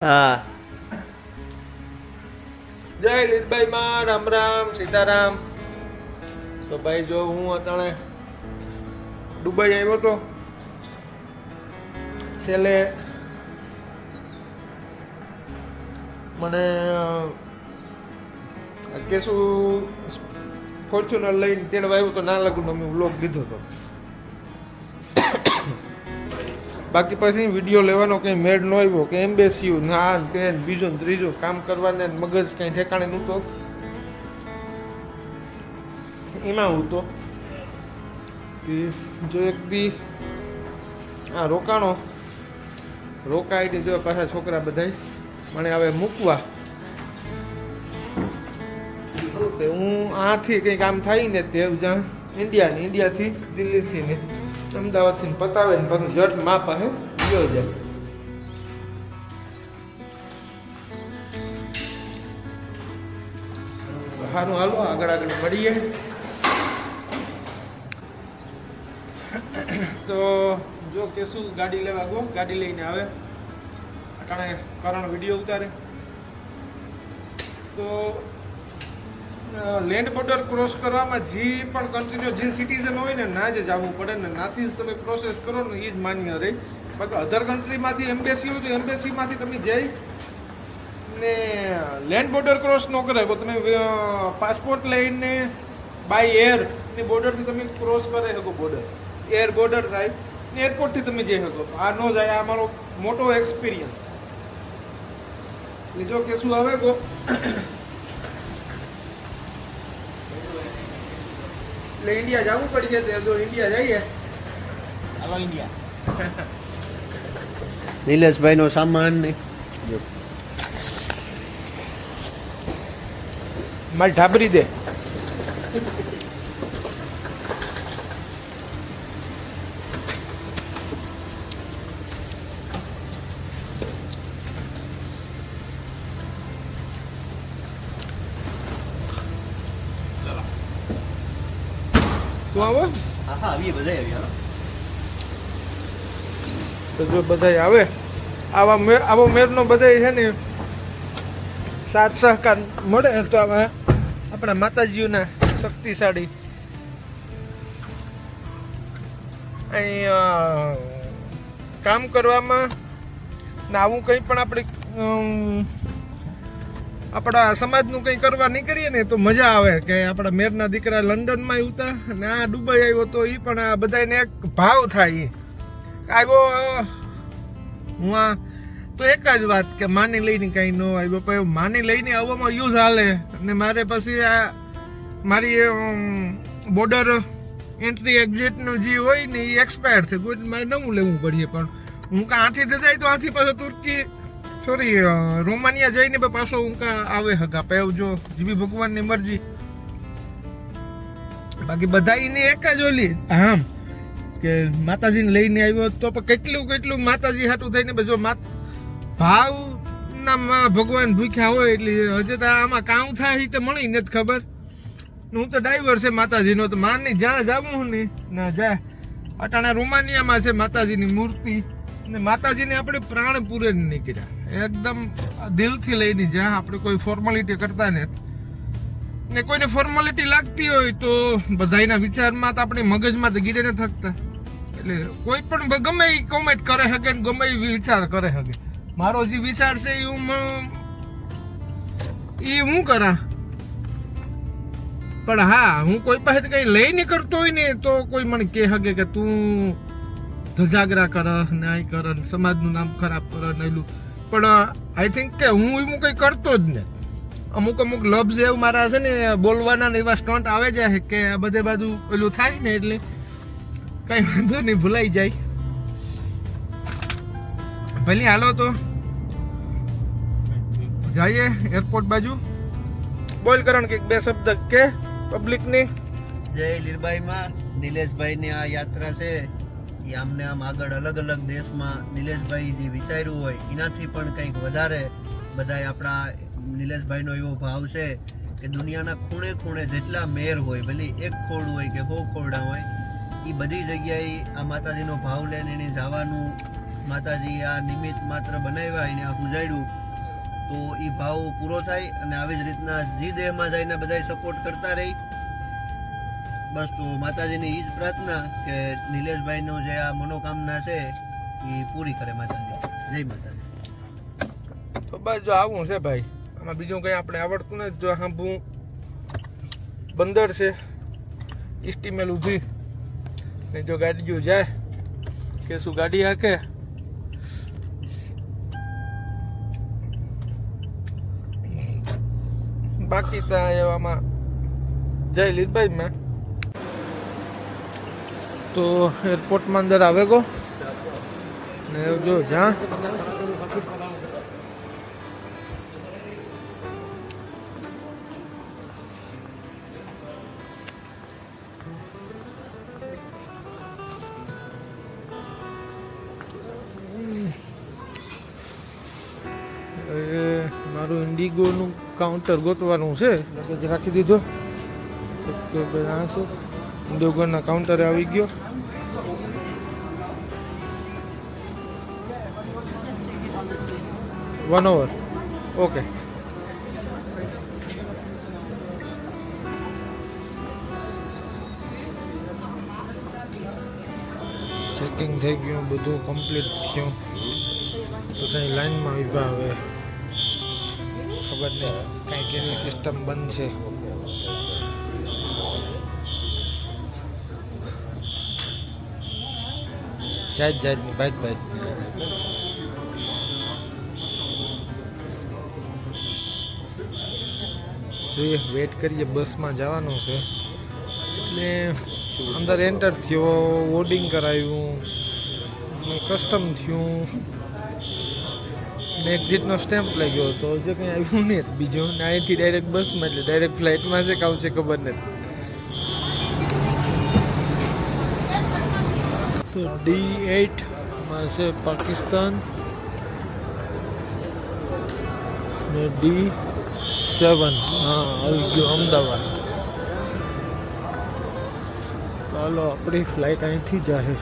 હા. જય લીલભાઈ માં રામ રામ સીતારામ. તો ભાઈ જો હું અત્યારે દુબઈ આવ્યો તો છેલ્લે મને કે શું ફોર્ચ્યુનર લઈને તેડવા આવ્યો તો ના લાગુ મેં વ્લોગ લીધો હતો. બાકી પછી વિડીયો લેવાનો કંઈ મેળ ન આવ્યો કે એમ્બેસી ના તે બીજો ને ત્રીજો કામ કરવાને મગજ કંઈ ઠેકાણે નહોતો. એમાં હું તો જો એક દી આ રોકાઈ જો પાછા છોકરા બધાય મને હવે મૂકવા હું આથી કંઈ કામ થાય ને તે જ્યાં ઇન્ડિયાથી દિલ્હીથી ને અમદાવાદથી પતાવે ને પાછું જટ મા પાસે ગયો જાય. સારું હાલો આગળ મળીએ. તો જો કેશું ગાડી લેવા ગો, ગાડી લઈને આવે અટાણે કરણ વિડીયો ઉતારે. તો લેન્ડ બોર્ડર ક્રોસ કરવામાં જે પણ કન્ટ્રીનો જે સિટીઝન હોય ને ના જ જવું પડે ને નાથી જ તમે પ્રોસેસ કરો ને એ જ માન્ય રહે. બાકી અધર કન્ટ્રીમાંથી એમ્બેસી હોય તો એમ્બેસીમાંથી તમે જઈ ને લેન્ડ બોર્ડર ક્રોસ ન કરે તો તમે પાસપોર્ટ લઈને બાય એરની બોર્ડરથી તમે ક્રોસ કરી શકો. બોર્ડર એર બોર્ડર થાય ને એરપોર્ટથી તમે જઈ શકો. આ ન જાય, આ મારો મોટો એક્સપિરિયન્સ. જો કે શું આવે ગો એટલે ઇન્ડિયા જવું પડી જશે. જો ઇન્ડિયા જઈએ હાલો ઇન્ડિયા. નિલેશભાઈ નો સામાન ને મારી ઢાબરી દે. તું આવો. હા આવી બધા આવી. તો જો બધા આવે આવો મેરનો બધા છે ને સાથ સહકાર મળે તો આપણા માતાજીઓના શક્તિશાળી અહીં કામ કરવામાં ને આવું કંઈ પણ આપણા સમાજનું કંઈ કરવા નીકળીએ ને તો મજા આવે. કે આપણા મેરના દીકરા લંડનમાં આવતા અને આ દુબઈ આવ્યો તો એ પણ આ બધાને એક ભાવ થાય. આવ્યો હું આ તો એક જ વાત કે માની લઈને કંઈ ન આવ્યો, પણ માની લઈને આવવામાં યુઝ હાલે અને મારે પછી આ મારી બોર્ડર એન્ટ્રી એક્ઝિટનું જે હોય ને એ એક્સપાયર થઈ ગયું, મારે નવું લેવું પડીએ. પણ હું કાં આથી જાય તો આથી પાછો તુર્કી રોમાનિયા જઈને પાછો હું કાં આવે હગા પેવ જો જીવી ભગવાનની મરજી. બાકી બધા એની એક જ ઓલી આમ કે માતાજીને લઈને આવ્યો તો કેટલું માતાજી હાટું થઈને જો ભાવ ના ભગવાન ભૂખ્યા હોય એટલે હજે તો આમાં કામ થાય તો મળી નથી ખબર. હું તો ડ્રાઈવર છે માતાજીનો, તો માની જ્યાં જાવું ને ના જા. અટાણા રોમાનિયામાં છે માતાજીની મૂર્તિ ને માતાજીને આપણે પ્રાણ પૂરે નીકળ્યા એકદમ દિલથી લઈને જ્યાં આપણે કોઈ ફોર્માલિટી કરતા ને કોઈને ફોર્માલિટી લાગતી હોય તો બધાના વિચારમાં તો આપણે મગજમાં તો ગીરે ન થકતા. એટલે કોઈ પણ ગમે એ કોમેન્ટ કરે શકે ને ગમે એ વિચાર કરે શકે. મારો જે વિચાર છે એ હું કરા, પણ હા હું કોઈ પાસે કઈ લઈને કરતો હોય ને તો કોઈ મને કહે શકે કે તું ધજાગરા કર ને આ કર સમાજનું નામ ખરાબ કર ને એલું. પણ આઈ થિંક કે હું એવું કઈ કરતો જ ને. અમુક લફ્ઝ એવું મારા છે ને બોલવાના ને એવા સ્ટન્ટ આવે જાય કે આ બધે બાજુ પેલું થાય ને એટલે કઈ વાંધો નહીં ભૂલાઈ જાય. ભલે હાલો તો જઈએ એરપોર્ટ બાજુ. બોલ કરણ કે બે શબ્દ કે પબ્લિક ની. જય લીલભાઈ માં નિલેશભાઈ ની આ યાત્રા છે એ આમને આમ આગળ અલગ અલગ દેશમાં નિલેશભાઈ જે વિચાર્યું હોય એનાથી પણ કંઈક વધારે બધા આપણા નિલેશભાઈનો એવો ભાવ છે કે દુનિયાના ખૂણે ખૂણે જેટલા મેર હોય ભલે એક ખોડ હોય કે 100 ખોરડા હોય એ બધી જગ્યાએ આ માતાજીનો ભાવ લઈને એને જવાનું માતાજી આ નિમિત્ત માત્ર બનાવ્યા એને આ પૂજાડ્યું તો એ ભાવ પૂરો થાય અને આવી જ રીતના જી દેહમાં જઈને બધા સપોર્ટ કરતા રહી. બસ તો માતાજીની એ જ પ્રાર્થના કે નિલેશભાઈનો જે આ મનોકામના છે એ પૂરી કરે માતાજી. જય માતાજી. તો બસ જો આવું છે ભાઈ, આમાં બીજું કંઈ આપણે આવડતું ને જો સાંભળું બંદર છે ઇસ્ટીમેલ ઊભી ને જો ગાડીઓ જાય કે શું ગાડી હાકે બાકી તો એવામાં જય લીધભાઈમાં તો એરપોર્ટમાં અંદર આવે ગો ને જો જ્યાં મારું ઇન્ડિગોનું કાઉન્ટર ગોતવાનું છે લગેજ રાખી દીધો. ઇન્ડિગોના કાઉન્ટરે આવી ગયો. One over okay. ચેકિંગ થઈ ગયું, બધું કમ્પ્લીટ થયું. પછી લાઈનમાં ઊભા હવે ખબર નહીં કાંઈક એની સિસ્ટમ બંધ છે. જાતની ભાત જોઈએ, વેટ કરીએ. બસમાં જવાનું છે એટલે અંદર એન્ટર થયો, બોર્ડિંગ કરાવ્યું, કસ્ટમ થયું ને એક્ઝિટનો સ્ટેમ્પ લાગ્યો તો જે કંઈ આવ્યું નહીં બીજું ને અહીંથી ડાયરેક્ટ બસમાં એટલે ડાયરેક્ટ ફ્લાઇટમાં છે કે આવશે ખબર નથી. તો D8માં છે પાકિસ્તાન ને D7 હા આવી ગયો અમદાવાદ. ચાલો આપણી ફ્લાઇટ અહીંથી જાય.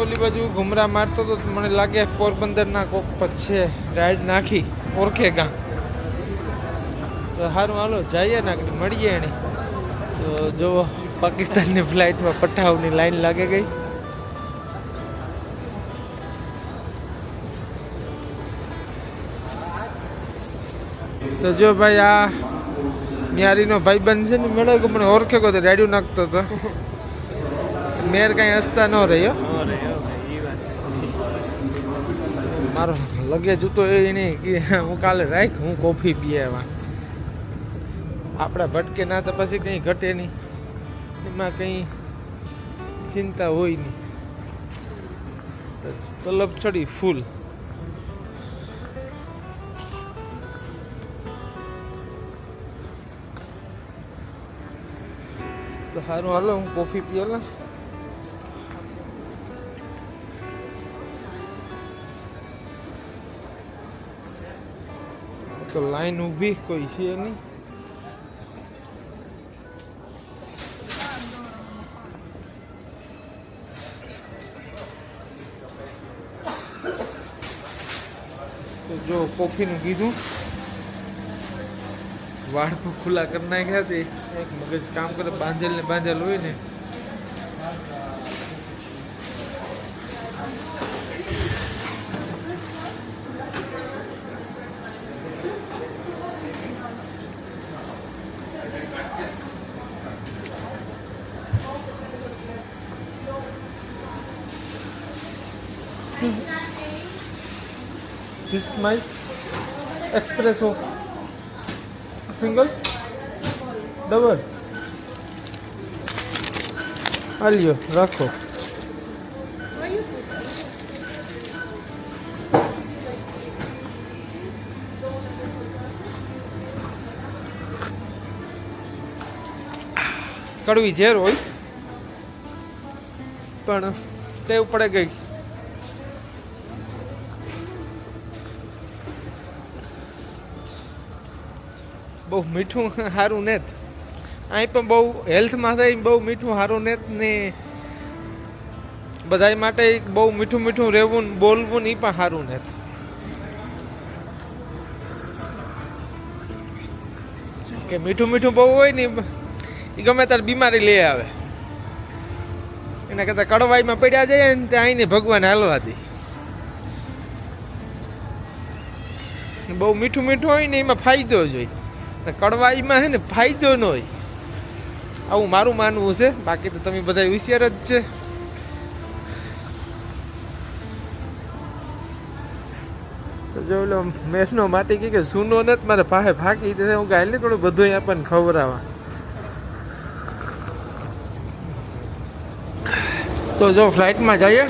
ઓલી બાજુ ઘુમરા મારતો તો મને લાગે પોરબંદરના કોક છે રાઈડ નાખી ઓળખે ગામ. તો સારું હાલો જઈએ ને મળીએ એને. તો જો પાકિસ્તાનની ફ્લાઇટમાં પઠાવની લાઈન લાગે ગઈ. તો જો ભાઈ આ ન્યારીનો ભાઈબંધ છે ને મેળો કે મને ઓળખે તો રેડિયો નાખતો હતો. મેર કઈ હસતા ન રહ્યો મારો લગેજ તો એ નહીં કે હું કાલે રાખ હું કોફી પીએ. એમાં આપણા ભટકે ના તો પછી કંઈ ઘટે નહીં, એમાં કંઈ ચિંતા હોય નહીં. તલબ ચડી ફૂલ. તો સારું હાલો હું કોફી પીએલા. તો લાઈન ઊભી કોઈ છે નહીં. તો જો કોફીનું કીધું વાળ પણ ખુલ્લા કરી નાખ્યા તે એક મગજ કામ કરે બાંધેલ ને બાંધેલ હોય ને. This is my espresso. Single? Double? આલ્યો રાખો. કડવી ઝેર હોય પણ ટેવ પડે ગઈ. બહુ મીઠું સારું ને અહીં પણ બહુ હેલ્થમાં થાય બહુ મીઠું સારું ને ને બધાય માટે બહુ મીઠું મીઠું રહેવું ને બોલવું ને એ પણ સારું નથી. કે મીઠું મીઠું બહુ હોય ને એ ગમે ત્યારે બીમારી લઈ આવે. એના કરતાં કડવાઈમાં પડ્યા જાય ને ત્યાં આવીને ભગવાન હાલવા દે. બહુ મીઠું મીઠું હોય ને એમાં ફાયદો જ હોય, કડવાઈમાં છે ને ફાયદો ન હોય. આવું મારું માનવું છે. બાકી તો તમે બધા હોશિયાર જ છે. તો જો લો મેસનો માટી કે સૂનો નથી મારે પાસે ફાંકી દે. હું ગાય ને થોડું બધું આપણને ખવડાવવા. તો જો ફ્લાઇટમાં જઈએ.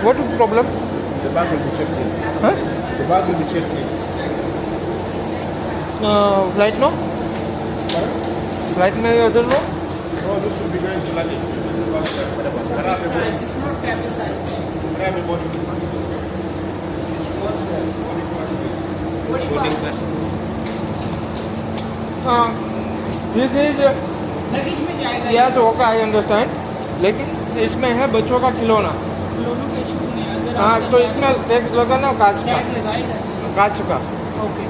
What problem? The bag will be checked in. Huh? The bag will be checked in. Flight no? Flight में उधर no? Oh, this will be going to Lali. This is luggage में जाएगा. yes, okay, I understand. लेकिन इसमें है बच्चों का खिलौना. खिलौनों के इशू नहीं है. अगर हाँ, आप तो इसमें टैग लगाना कांच का. टैग लगाएगा. कांच का. ओके.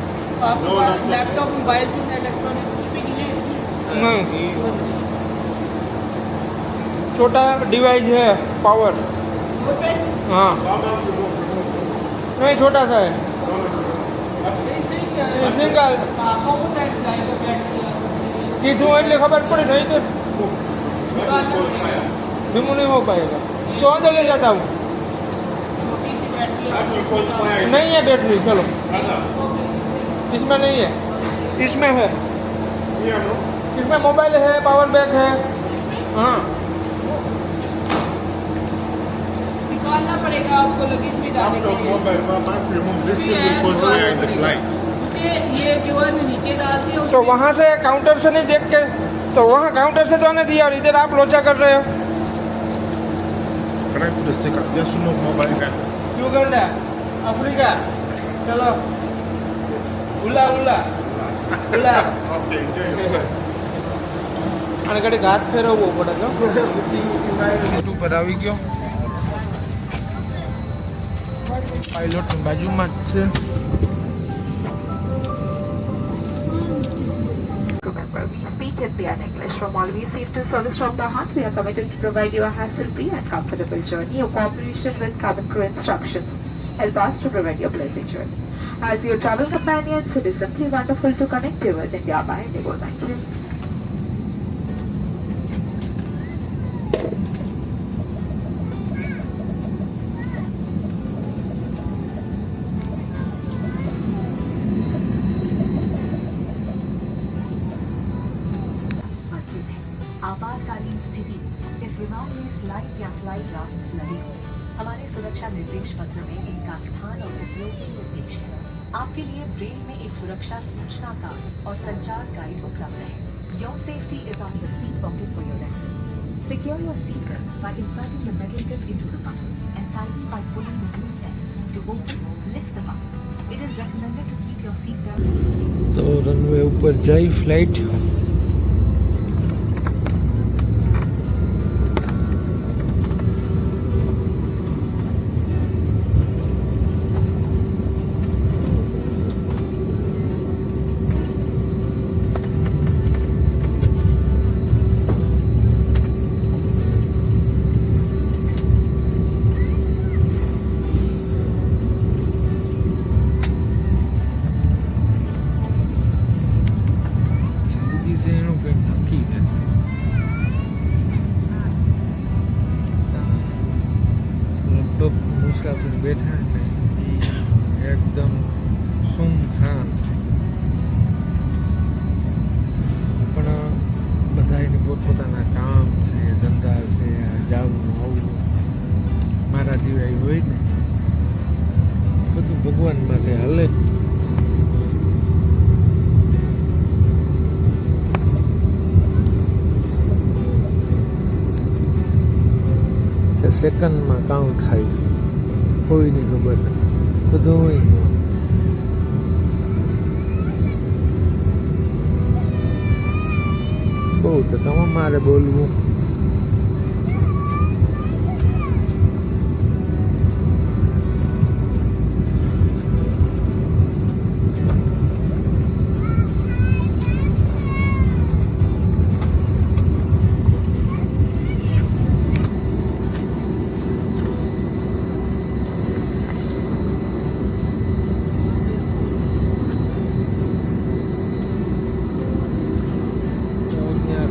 आपके No, पास laptop. Laptop, mobile phone, electronic कुछ भी नहीं है इसमें. नहीं, बस छोटा डिवाइस है पावर. वो पेन हाँ, नहीं छोटा सा है. सही क्या है. सिंगल पापा को टैग लगाएगा. बैटरी आ सकती है. कीधું એટલે ખબર પડે. નહીં તો धीमू नहीं हो पाएगा. तो अंदर ले जाता हूँ. छोटी सी battery That will cause fire. नहीं है बैटरी. चलो, Brother, इसमें नहीं है. इसमें है. here, no? इसमें मोबाइल है, पावर बैंक है. हाँ, निकालना पड़ेगा आपको लगेज में डालने के Laptop, लिए. mobile, back remove. This thing will cause fire in the flight. क्योंकि ये जो है ना नीचे डालते हैं. तो वहाँ से काउंटर से नहीं देख के, तो वहाँ काउंटर से तो नहीं दिया और इधर आप लोचा कर रहे हो. Can I put the sticker? Just remove mobile can. Uganda, Africa. चलो, उला उला उला. Okay, enjoy your flight. અને ઘડી હાથ ફેરવવો પડે. તો સીટ ઉપર આવી ગયો. પાયલોટની બાજુમાં જ છે. Remember, we speak Hindi and English. From Always Safe to Service from the Heart, we are committed to provide you a hassle-free and comfortable journey. Your cooperation with cabin crew instructions help us to prevent your pleasant journey. As your travel companions, it is simply wonderful to connect you with India by Indigo. Thank you. आपातकालीन स्थिति इस विमान में slide या slide rafts लगे हों. हमारे सुरक्षा निर्देश पत्र में इनका स्थान और उपयोगी निर्देश है. आपके लिए ब्रेल में एक सुरक्षा सूचना कार्ड और संचार गाइड उपलब्ध है. Your safety is on the seat pocket for your reference. Secure your seat belt by inserting the metal tip into the buckle and tighten by pulling the loose end. To open, lift the buckle. It is recommended to keep your seat belt. તો runway ઉપર જાય flight. Musafir બેઠા ને એકદમ સુમસાન. પણ બધા એને પોતપોતાના કામ છે, ધંધા છે, જાવું આવવું. મારા જેવા હોય ને બધું ભગવાન માટે હાલે. સેકન્ડમાં કામ થાય કોઈની ખબર નથી. બધું હોય. બહુ તો તમારે મારે બોલવું.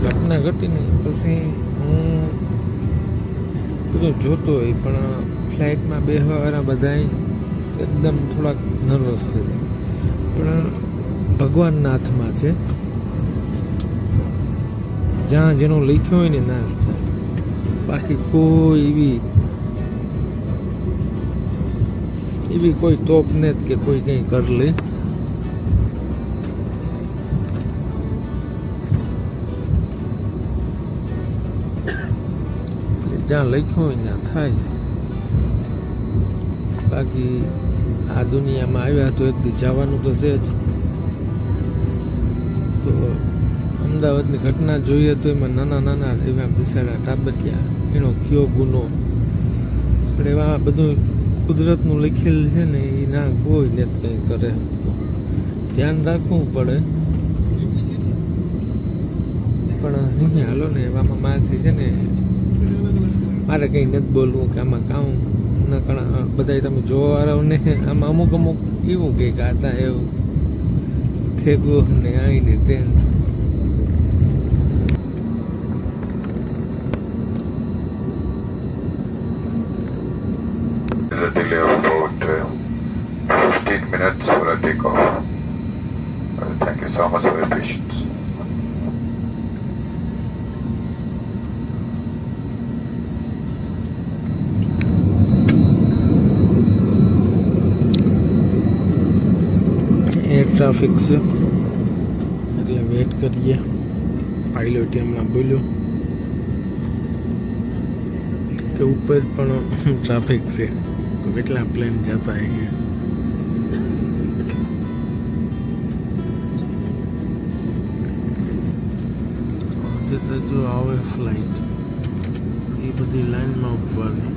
ઘટના ઘટી નહીં પછી હું બધું જોતો હોય પણ ફ્લાઇટમાં બેસવાવાળા બધા એકદમ થોડાક નર્વસ થઈ જાય પણ ભગવાનના હાથમાં છે. જ્યાં જેનું લખ્યું હોય ને નાશ થાય. બાકી કોઈ એવી કોઈ તોપ ને કે કોઈ કંઈ કર લે. જ્યાં લખ્યું હોય ત્યાં થાય. બાકી આ દુનિયામાં આવ્યા તો એક દી જવાનું તો છે જ. તો અમદાવાદની ઘટના જોઈએ તો એમાં નાના એવા બિચારા ટાબરિયા એનો કયો ગુનો પણ એવા બધું કુદરતનું લખેલ છે ને એ ના કોઈ ને કંઈ કરે. ધ્યાન રાખવું પડે પણ નહીં હાલો ને એવામાં મારથી છે ને મારે કંઈ નથી બોલવું કે આમાં કામ ના બધા તમે જોવાવાળાઓને આમાં અમુક એવું કંઈ ગાતા એવું થેગું ને આવીને તેમ. There's a delay of about 15 minutes for a takeoff. Thank you so much for your patience. Air traffic છે એટલે વેટ કરીએ. પાયલોટ હમણાં બોલ્યો કે ઉપર પણ ટ્રાફિક છે તો કેટલા પ્લેન જતા અહીંયા. જો આવે ફ્લાઇટ એ બધી લાઈનમાં ઉભવાની.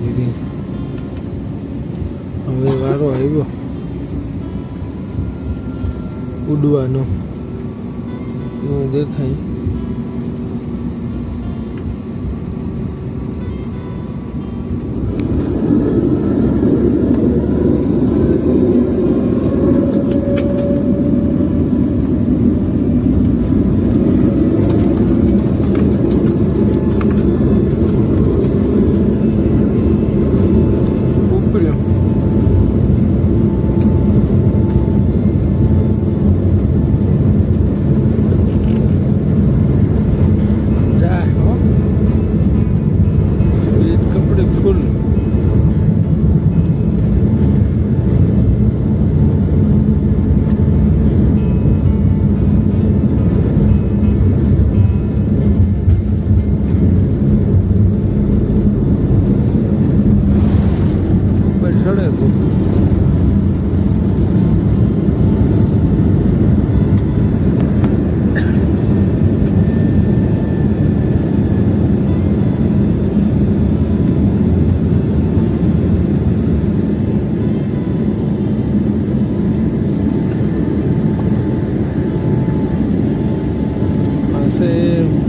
ધીરે હવે વારો આવ્યો ઉડવાનો. એવું દેખાય.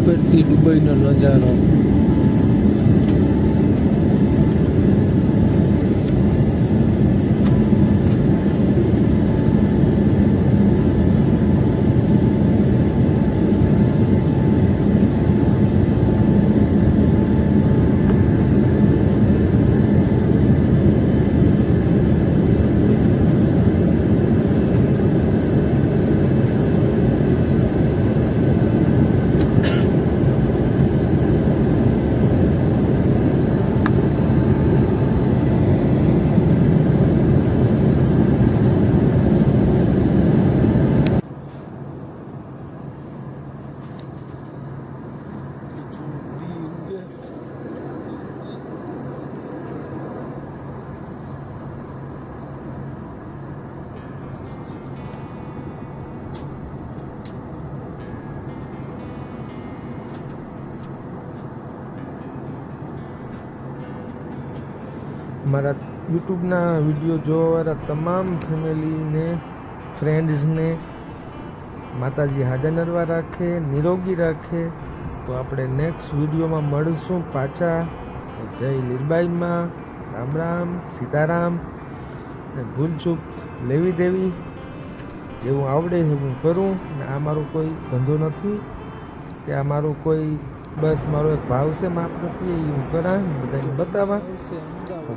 ઉપરથી દુબઈનો નજારો. અમારા યુટ્યુબના વિડીયો જોવાવાળા તમામ ફેમિલીને ફ્રેન્ડ્સને માતાજી હાજર નરવા રાખે, નિરોગી રાખે. તો આપણે નેક્સ્ટ વિડીયોમાં મળશું પાછા. જય લીરબાઈમાં, રામ રામ, સીતારામ. ને ભૂલચૂક લેવી દેવી જેવું આવડે છે હું કરું. ને આ મારો કોઈ ધંધો નથી કે આ મારો કોઈ, બસ મારો એક ભાવ છે માપ નથી, એ હું કરા બધાને બતાવવા.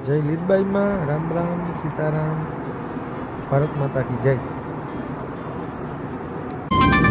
જય લીરબાઈમાં, રામ રામ, સીતારામ, ભારત માતા કી જય.